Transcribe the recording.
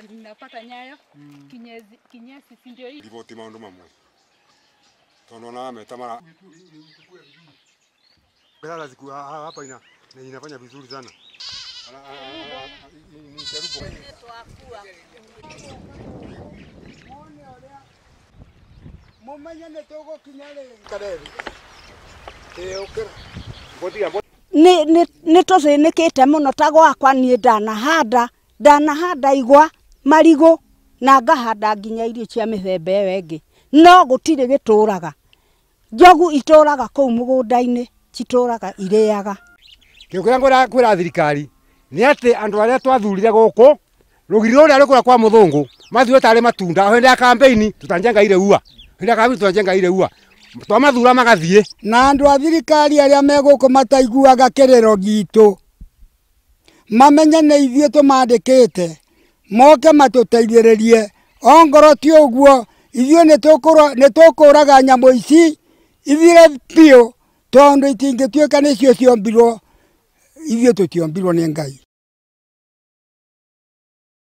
Ninapata nyayo kinyesi si ndio hii. Ripoti maundu mamwe. Tunaona ametamara. Bila siku hapa inafanya vizuri sana. Ni tuzinikite muno ta gwakwa nie ndanahanda igwa marigo na ngahanda nginya irio cia mithemba ĩyo ĩngĩ no gutire gituraga njogu ituraga kuu mugunda-ini cituraga iriaga Kĩrĩa kwĩra thirikari ni ati andu aria twathurire guku rugiri ruria rukura kwa muthungu mathiwe tari matunda hindi ya campaign tutanjengaire ua hindi ya campaign tutanjengaire ua twamathura magathie na andu a thirikari aria meguku mataiguaga kiriro gitu mamenye ni ithuĩ tumandĩkĩte moke matuteithĩrĩrie ongoro ti ũguo ithuĩ nĩ tũkũraga nyamũ ici ithire biũ tondu itingĩtuĩka nĩcio ciombirwo ithuĩ tũtiombirwo nĩ Ngai.